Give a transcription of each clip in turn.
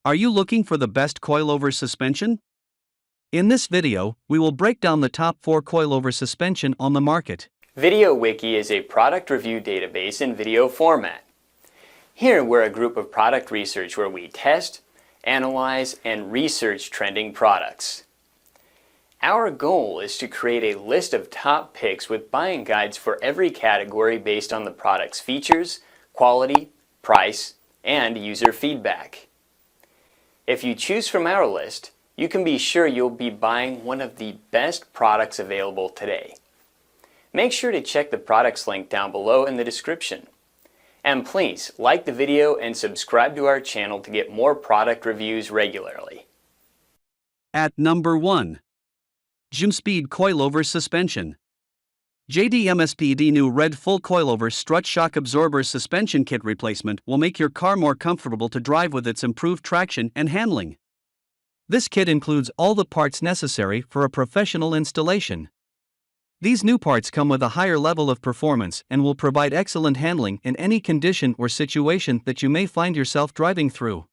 Are you looking for the best coilover suspension? In this video, we will break down the top 4 coilover suspension on the market. VideoWiki is a product review database in video format. Here we're a group of product research where we test, analyze, and research trending products. Our goal is to create a list of top picks with buying guides for every category based on the product's features, quality, price, and user feedback. If you choose from our list, you can be sure you'll be buying one of the best products available today. Make sure to check the products link down below in the description. And please like the video and subscribe to our channel to get more product reviews regularly. At number 1. JDMSPEED Coilover Suspension. JDMSPEED new red full coilover strut shock absorber suspension kit replacement will make your car more comfortable to drive with its improved traction and handling. This kit includes all the parts necessary for a professional installation. These new parts come with a higher level of performance and will provide excellent handling in any condition or situation that you may find yourself driving through.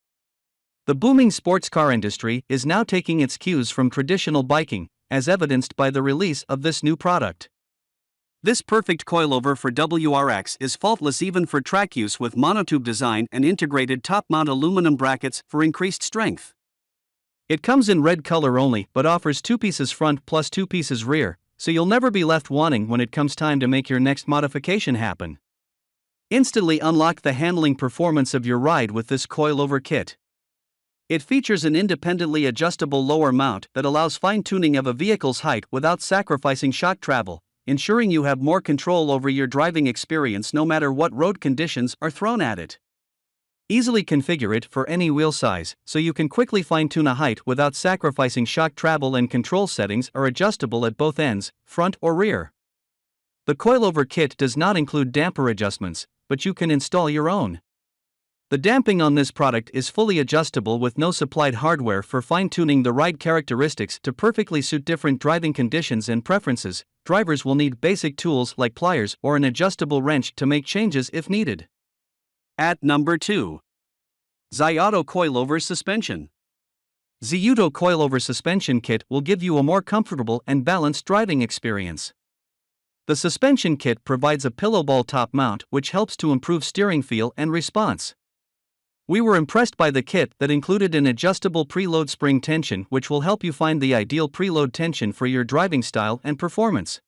The booming sports car industry is now taking its cues from traditional biking, as evidenced by the release of this new product. This perfect coilover for WRX is faultless even for track use with monotube design and integrated top-mount aluminum brackets for increased strength. It comes in red color only but offers 2 pieces front plus 2 pieces rear, so you'll never be left wanting when it comes time to make your next modification happen. Instantly unlock the handling performance of your ride with this coilover kit. It features an independently adjustable lower mount that allows fine-tuning of a vehicle's height without sacrificing shock travel, ensuring you have more control over your driving experience no matter what road conditions are thrown at it. Easily configure it for any wheel size, so you can quickly fine-tune a height without sacrificing shock travel, and control settings are adjustable at both ends, front or rear. The coilover kit does not include damper adjustments, but you can install your own. The damping on this product is fully adjustable with no supplied hardware for fine-tuning the ride characteristics to perfectly suit different driving conditions and preferences. Drivers will need basic tools like pliers or an adjustable wrench to make changes if needed. At number 2. ZYAUTO Coilover Suspension. ZYAUTO Coilover Suspension Kit will give you a more comfortable and balanced driving experience. The suspension kit provides a pillow ball top mount which helps to improve steering feel and response. We were impressed by the kit that included an adjustable preload spring tension which will help you find the ideal preload tension for your driving style and performance.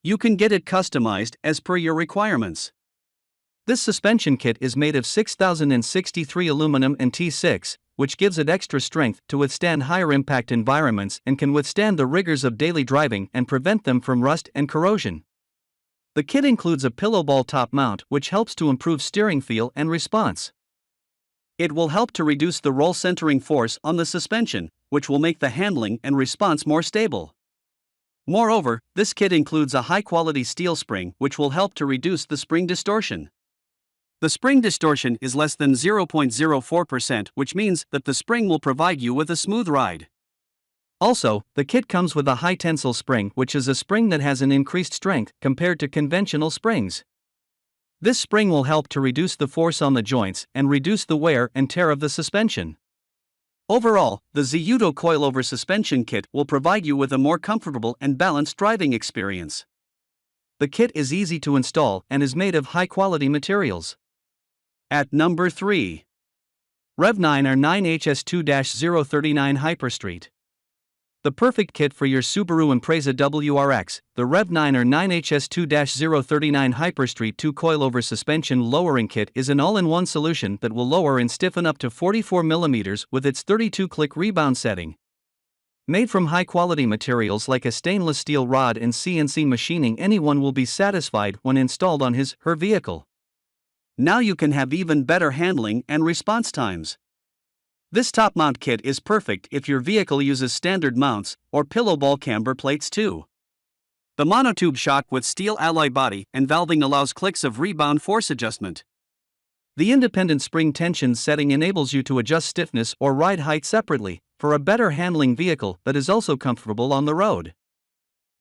You can get it customized as per your requirements. This suspension kit is made of 6063 aluminum and T6, which gives it extra strength to withstand higher impact environments and can withstand the rigors of daily driving and prevent them from rust and corrosion. The kit includes a pillow ball top mount which helps to improve steering feel and response. It will help to reduce the roll centering force on the suspension, which will make the handling and response more stable. Moreover, this kit includes a high-quality steel spring which will help to reduce the spring distortion. The spring distortion is less than 0.04%, which means that the spring will provide you with a smooth ride. Also, the kit comes with a high tensile spring, which is a spring that has an increased strength compared to conventional springs. This spring will help to reduce the force on the joints and reduce the wear and tear of the suspension. Overall, the ZYAUTO Coilover Suspension Kit will provide you with a more comfortable and balanced driving experience. The kit is easy to install and is made of high-quality materials. At number 3. REV9 R9HS2-039 Hyperstreet. The perfect kit for your Subaru Impreza WRX, the REV9 R9HS2-039 Hyperstreet 2 Coilover Suspension Lowering Kit is an all-in-one solution that will lower and stiffen up to 44 mm with its 32-click rebound setting. Made from high-quality materials like a stainless steel rod and CNC machining, anyone will be satisfied when installed on his/her vehicle. Now you can have even better handling and response times. This top mount kit is perfect if your vehicle uses standard mounts or pillow ball camber plates too. The monotube shock with steel alloy body and valving allows clicks of rebound force adjustment. The independent spring tension setting enables you to adjust stiffness or ride height separately for a better handling vehicle that is also comfortable on the road.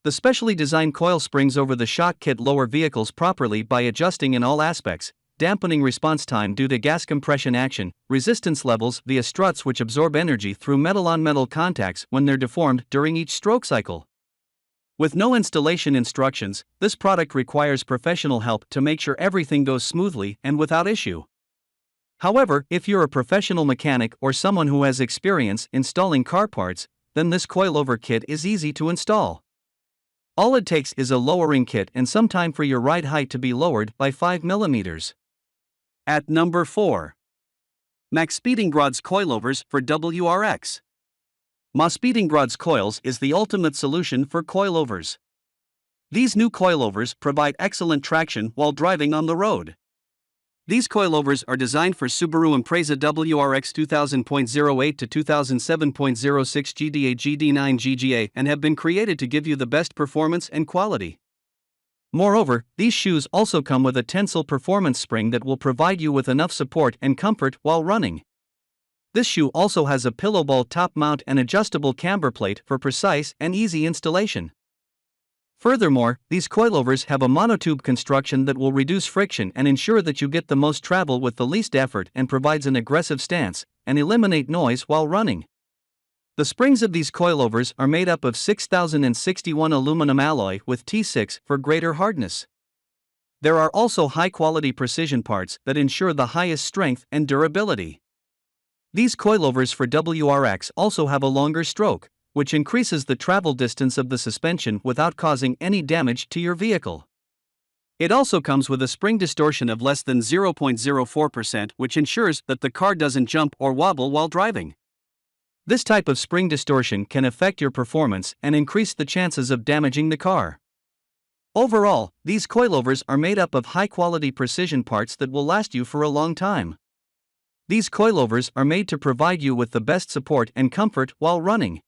The specially designed coil springs over the shock kit lower vehicles properly by adjusting in all aspects, dampening response time due to gas compression action, resistance levels via struts which absorb energy through metal-on-metal contacts when they're deformed during each stroke cycle. With no installation instructions, this product requires professional help to make sure everything goes smoothly and without issue. However, if you're a professional mechanic or someone who has experience installing car parts, then this coilover kit is easy to install. All it takes is a lowering kit and some time for your ride height to be lowered by 5 mm. At number 4. MAXPEEDINGRODS Coilovers for WRX. MAXPEEDINGRODS coils is the ultimate solution for coilovers. These new coilovers provide excellent traction while driving on the road. These coilovers are designed for Subaru Impreza WRX 2000.08 to 2007.06 GDA GD9 GGA and have been created to give you the best performance and quality. Moreover, these shoes also come with a tensile performance spring that will provide you with enough support and comfort while running. This shoe also has a pillow ball top mount and adjustable camber plate for precise and easy installation. Furthermore, these coilovers have a monotube construction that will reduce friction and ensure that you get the most travel with the least effort and provides an aggressive stance and eliminate noise while running. The springs of these coilovers are made up of 6061 aluminum alloy with T6 for greater hardness. There are also high-quality precision parts that ensure the highest strength and durability. These coilovers for WRX also have a longer stroke, which increases the travel distance of the suspension without causing any damage to your vehicle. It also comes with a spring distortion of less than 0.04%, which ensures that the car doesn't jump or wobble while driving. This type of spring distortion can affect your performance and increase the chances of damaging the car. Overall, these coilovers are made up of high-quality precision parts that will last you for a long time. These coilovers are made to provide you with the best support and comfort while running.